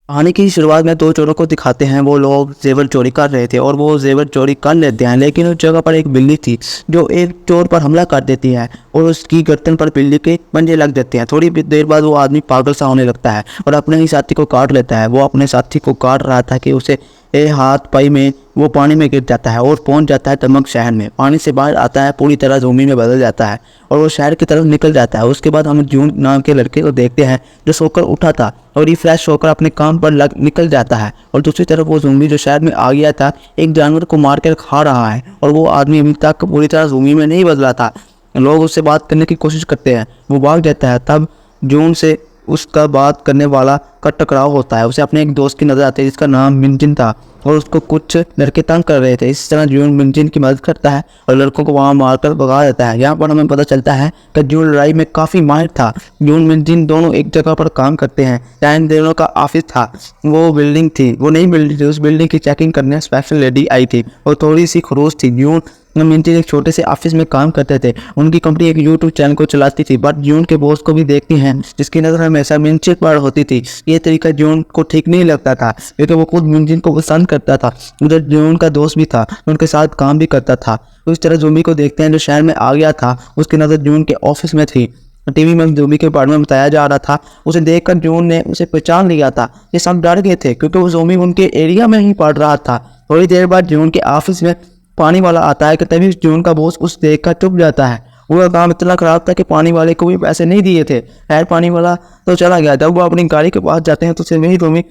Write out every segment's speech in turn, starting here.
कहानी की शुरुआत में दो चोरों को दिखाते हैं। वो लोग जेवर चोरी कर रहे थे और वो जेवर चोरी कर लेते हैं, लेकिन उस जगह पर एक बिल्ली थी जो एक चोर पर हमला कर देती है और उसकी गर्दन पर बिल्ली के पंजे लग देते हैं। थोड़ी देर बाद वो आदमी पागल सा होने लगता है और अपने ही साथी को काट लेता है। वो अपने साथी को काट रहा था कि उसे हाथ पाई में वो पानी में गिर जाता है और पहुंच जाता है दमक शहर में। पानी से बाहर आता है, पूरी तरह ज़ोंबी में बदल जाता है और वो शहर की तरफ निकल जाता है। उसके बाद हम जून नाम के लड़के को देखते हैं जो सोकर उठा था और रिफ्रेश होकर अपने काम पर निकल जाता है। और दूसरी तरफ वो ज़ोंबी जो शहर में आ गया था एक जानवर को मार कर खा रहा है और वो आदमी अभी तक पूरी तरह ज़ोंबी में नहीं बदला था। लोग उससे बात करने की कोशिश करते हैं, वो भाग जाता है। तब जून से उसका बात करने वाला का टकराव होता है। उसे अपने एक दोस्त की नज़र आती है जिसका नाम मिंजिन था और उसको कुछ लड़के तंग कर रहे थे। इस तरह जून मिंजिन की मदद करता है और लड़कों को वहां मारकर भगा देता है। यहाँ पर हमें पता चलता है कि जून लड़ाई में काफ़ी माहिर था। जून मिंजिन दोनों एक जगह पर काम करते हैं। यहाँ इन दोनों का ऑफिस था, वो बिल्डिंग थी, वो नई बिल्डिंग थी। उस बिल्डिंग की चेकिंग करने स्पेशल लेडी आई थी और थोड़ी सी खरूस थी। जून मिंजिन एक छोटे से ऑफिस में काम करते थे। उनकी कंपनी एक यूट्यूब चैनल को चलाती थी, बट जून के बॉस को भी देखती हैं जिसकी नज़र हमेशा मिंजिन पर होती थी। ये तरीका जून को ठीक नहीं लगता था क्योंकि वो खुद मिंजिन को पसंद करता था। उधर जून का दोस्त भी था, उनके साथ काम भी करता था। तो इस तरह ज़ोंबी को देखते हैं जो शहर में आ गया था। उसकी नज़र जून के ऑफिस में थी। टीवी में ज़ोंबी के बारे में बताया जा रहा था। उसे देखकर जून ने उसे पहचान लिया था। ये सब डर गए थे क्योंकि वो ज़ोंबी उनके एरिया में ही पड़ रहा था। थोड़ी देर बाद जून के ऑफिस में पानी वाला आता है कि तभी जून का बॉस उस देखकर चुप जाता है। वो काम इतना खराब था कि पानी वाले को भी पैसे नहीं दिए थे। खैर पानी वाला तो चला गया। जब वो अपनी गाड़ी के पास जाते हैं तो उसे वही ज़ोंबी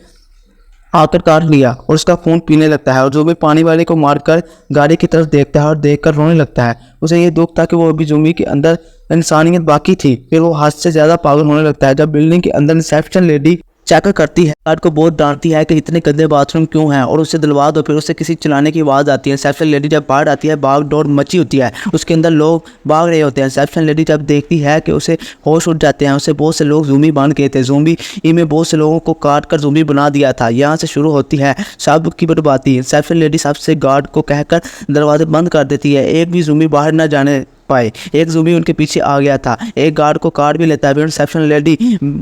आकर काट लिया और उसका खून पीने लगता है और जो भी पानी वाले को मारकर गाड़ी की तरफ देखता है और देखकर रोने लगता है। उसे ये दुख था कि वो अभी ज़ोंबी के अंदर इंसानियत बाकी थी। फिर वो हद से ज़्यादा पागल होने लगता है जब बिल्डिंग के अंदर रिसेप्शन लेडी चेक करती है। गार्ड को बहुत डांटती है कि इतने गंदे बाथरूम क्यों हैं और उसे दिलवा दो। फिर उसे किसी चिल्लाने की आवाज़ आती है। रिसेप्शन लेडी जब बाहर आती है, भाग दौड़ मची होती है, उसके अंदर लोग भाग रहे होते हैं। रिसेप्शन लेडी जब देखती है कि उसे होश उठ जाते हैं। उसे बहुत से लोग ज़ोंबी बांध गए थे। ज़ोंबी में बहुत से लोगों को काट कर ज़ोंबी बना दिया था। यहाँ से शुरू होती है सब की बर्बादी। रिसेप्शन लेडी सबसे गार्ड को कहकर दरवाजे बंद कर देती है, एक भी ज़ोंबी बाहर न जाने पाए। एक ज़ोंबी उनके पीछे आ गया था, एक गार्ड को काट भी लेता है। फिर रिसेप्शन लेडी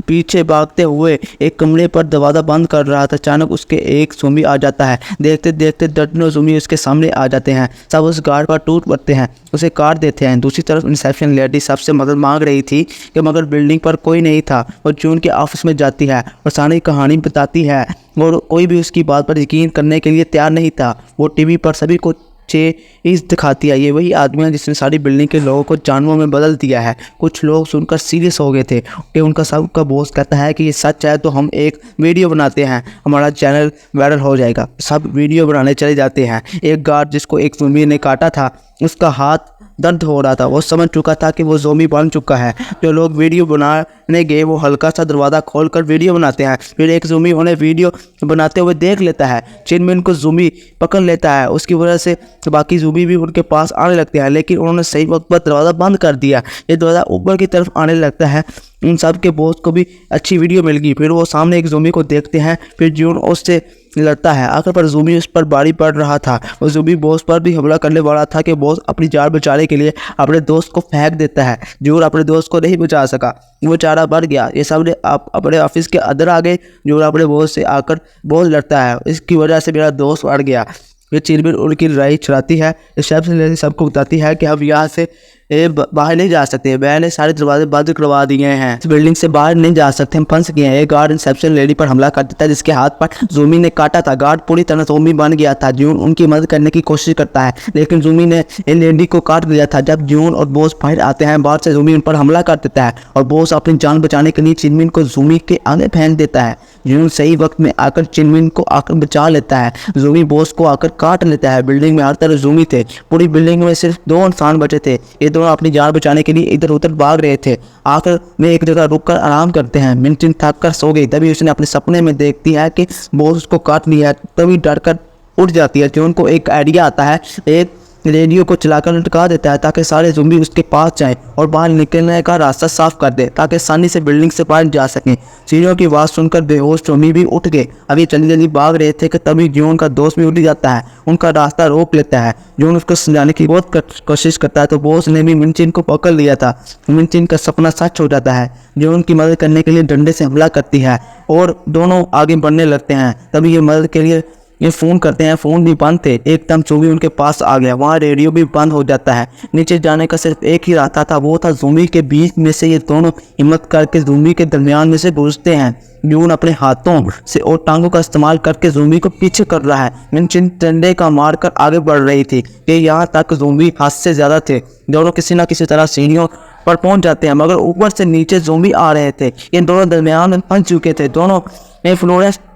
पीछे भागते हुए एक कमरे पर दरवाज़ा बंद कर रहा था। अचानक उसके एक ज़ोंबी आ जाता है। देखते देखते दर्जनों ज़ोंबी उसके सामने आ जाते हैं। सब उस गार्ड पर टूट पड़ते हैं, उसे काट देते हैं। दूसरी तरफ रिसेप्शन लेडी सबसे मदद मांग रही थी कि मगर बिल्डिंग पर कोई नहीं था। वो जून के ऑफिस में जाती है और सारी कहानी बताती है और कोई भी उसकी बात पर यकीन करने के लिए तैयार नहीं था। वो टीवी पर सभी को चेज़ दिखाती है। ये वही आदमी है जिसने सारी बिल्डिंग के लोगों को जानवरों में बदल दिया है। कुछ लोग सुनकर सीरियस हो गए थे कि उनका सबका बॉस कहता है कि ये सच है तो हम एक वीडियो बनाते हैं, हमारा चैनल वायरल हो जाएगा। सब वीडियो बनाने चले जाते हैं। एक गार्ड जिसको एक ज़ोंबी ने काटा था उसका हाथ दर्द हो रहा था। वो समझ चुका था कि वो ज़ोंबी बन चुका है। जो लोग वीडियो बनाने गए वो हल्का सा दरवाज़ा खोलकर वीडियो बनाते हैं। फिर एक ज़ोंबी उन्हें वीडियो बनाते हुए देख लेता है। चिनमिन को ज़ोंबी पकड़ लेता है। उसकी वजह से बाकी ज़ोंबी भी उनके पास आने लगते हैं, लेकिन उन्होंने सही वक्त पर दरवाज़ा बंद कर दिया। ये दरवाज़ा ऊपर की तरफ आने लगता है। उन सब के बॉस को भी अच्छी वीडियो मिल गई। फिर वो सामने एक ज़ोंबी को देखते हैं। फिर जून उससे लड़ता है। आखिर पर ज़ोंबी उस पर भारी पड़ रहा था। वो ज़ोंबी बॉस पर भी हमला करने वाला था कि बॉस अपनी जान बचाने के लिए अपने दोस्त को फेंक देता है। जून अपने दोस्त को नहीं बचा सका, वो चारा बढ़ गया। ये सब ने अपने ऑफिस के अंदर आ गए। जून अपने बॉस से आकर बहुत लड़ता है, इसकी वजह से मेरा दोस्त बढ़ गया। फिर चिरमिन उनकी लड़ाई छुड़ाती है। रिसेप्शन लेडी सबको बताती है कि अब यहाँ से बाहर नहीं जा सकते। मैंने सारे दरवाजे बंद करवा दिए हैं, इस बिल्डिंग से बाहर नहीं जा सकते, हम फंस गए हैं। एक गार्ड रिसेप्शन लेडी पर हमला कर देता है जिसके हाथ पर ज़ोंबी ने काटा था। गार्ड पूरी तरह ज़ोंबी बन गया था। जून उनकी मदद करने की कोशिश करता है लेकिन ज़ोंबी ने इन लेडी को काट दिया था। जब जून और बॉस बाहर आते हैं, बाहर से ज़ोंबी उन पर हमला कर देता है और बॉस अपनी जान बचाने के लिए चिनमिन को ज़ोंबी के आगे फेंक देता है। जून सही वक्त में आकर चिनमिन को आकर बचा लेता है। ज़ोंबी बॉस को आकर काट लेता है। बिल्डिंग में हर तरफ ज़ोंबी थे। पूरी बिल्डिंग में सिर्फ 2 इंसान बचे थे। ये दोनों अपनी जान बचाने के लिए इधर उधर भाग रहे थे। आखिर में एक जगह रुककर आराम करते हैं। मिंजिन थक कर सो गई। तभी उसने अपने सपने में देखती है कि बॉस उसको काट लिया है। तभी डर कर उठ जाती है। जून को एक आइडिया आता है। एक रेडियो को चलाकर लटका देता है ताकि सारे ज़ुम्बी उसके पास जाएं और बाहर निकलने का रास्ता साफ कर दे ताकि आसानी से बिल्डिंग से बाहर जा सकें। सीढ़ियों की आवाज़ सुनकर बेहोश टॉमी भी उठ गए। अभी जल्दी जल्दी भाग रहे थे कि तभी जॉन का दोस्त भी उठ जाता है, उनका रास्ता रोक लेता है। जॉन उसको समझाने की बहुत कोशिश करता है तो बॉस ने भी मिनचिन को पकड़ लिया था। मिनचिन का सपना सच हो जाता है। जॉन की मदद करने के लिए डंडे से हमला करती है और दोनों आगे बढ़ने लगते हैं। तभी ये मदद के लिए ये फ़ोन करते हैं। फ़ोन भी बंद थे। एकदम ज़ॉम्बी उनके पास आ गया। वहाँ रेडियो भी बंद हो जाता है। नीचे जाने का सिर्फ एक ही रास्ता था, वो था ज़ॉम्बी के बीच में से। ये दोनों हिम्मत करके ज़ॉम्बी के दरमियान में से घुसते हैं। जून अपने हाथों से और टांगों का इस्तेमाल करके ज़ॉम्बी को पीछे कर रहा है। मिनचिन डंडे का मार कर आगे बढ़ रही थी कि यहाँ तक ज़ॉम्बी हाथ से ज़्यादा थे। दोनों किसी न किसी तरह सीढ़ियों पर पहुंच जाते हैं, मगर ऊपर से नीचे ज़ॉम्बी आ रहे थे। ये दोनों दरमियान में फंस चुके थे। दोनों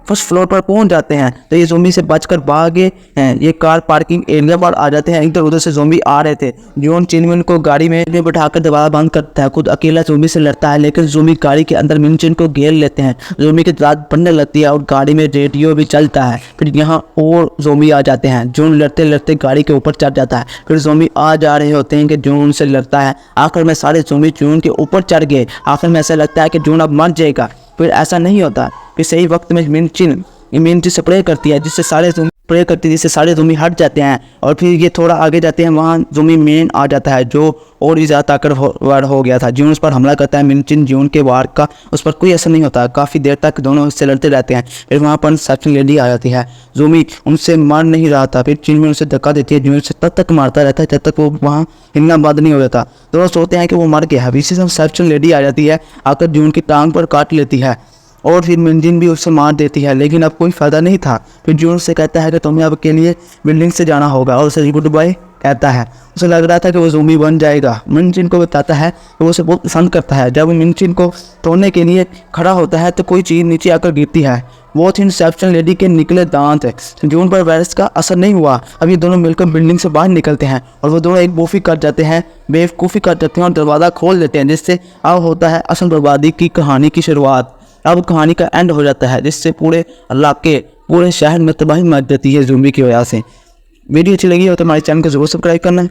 फर्स्ट फ्लोर पर पहुंच जाते हैं तो ये ज़ॉम्बी से बचकर भागे हैं। ये कार पार्किंग एरिया पर आ जाते हैं। इधर उधर से ज़ॉम्बी आ रहे थे। जॉन चिनमिन को गाड़ी में बिठाकर दरवाजा बंद करता है। खुद अकेला ज़ॉम्बी से लड़ता है, लेकिन ज़ॉम्बी गाड़ी के अंदर मिनचिन को घेर लेते हैं। ज़ॉम्बी की रात बढ़ने लगती है और गाड़ी में रेडियो भी चलता है। फिर यहाँ और ज़ॉम्बी आ जाते हैं। जॉन लड़ते लड़ते गाड़ी के ऊपर चढ़ जाता है। फिर ज़ॉम्बी आ जा रहे होते हैं कि जॉन उनसे लड़ता है। आखिर में सारे ज़ॉम्बी जॉन के ऊपर चढ़ गए। आखिर में ऐसा लगता है कि जॉन अब मर जाएगा, फिर ऐसा नहीं होता। फिर सही वक्त में मिनचिन से प्रे करती है, जिससे सारे ज़ॉम्बी हट जाते हैं। और फिर ये थोड़ा आगे जाते हैं, वहाँ ज़ॉम्बी मेन आ जाता है जो और भी ज़्यादा ताकतवर हो गया था। जून उस पर हमला करता है। मिनचिन जून के वार का उस पर कोई असर नहीं होता। काफ़ी देर तक दोनों उससे लड़ते रहते हैं। फिर वहाँ पर रिसेप्शन लेडी आ जाती है। ज़ॉम्बी उनसे मर नहीं रहा था। फिर चिन में उसे धक्का देती है। जून से तब तक मारता रहता है जब तक वो वहाँ हिलना बंद नहीं हो जाता। दोनों सोचते हैं कि वो मर गया है। इसी समय रिसेप्शन लेडी आ जाती है, आकर जून की टांग पर काट लेती है और फिर मिनचिन भी उसे मार देती है, लेकिन अब कोई फ़ायदा नहीं था। फिर जून से कहता है कि तुम्हें अब के लिए बिल्डिंग से जाना होगा और उसे गुड बाय कहता है। उसे लग रहा था कि वो ज़ॉम्बी बन जाएगा। मिनचिन को बताता है कि वो उसे बहुत पसंद करता है। जब मिनचिन को तोड़ने के लिए खड़ा होता है तो कोई चीज़ नीचे आकर गिरती है। वो थी रिसेप्शन लेडी के निकले दांत। जून पर वायरस का असर नहीं हुआ। अब ये दोनों मिलकर बिल्डिंग से बाहर निकलते हैं और वो दोनों एक बेवकूफ़ी कर जाते हैं और दरवाज़ा खोल देते हैं, जिससे अब होता है असल बर्बादी की कहानी की शुरुआत। अब कहानी का एंड हो जाता है, जिससे पूरे इलाके पूरे शहर में तबाही मच जाती है ज़ॉम्बी की वजह से। वीडियो अच्छी लगी हो तो हमारे चैनल को जरूर सब्सक्राइब करना है।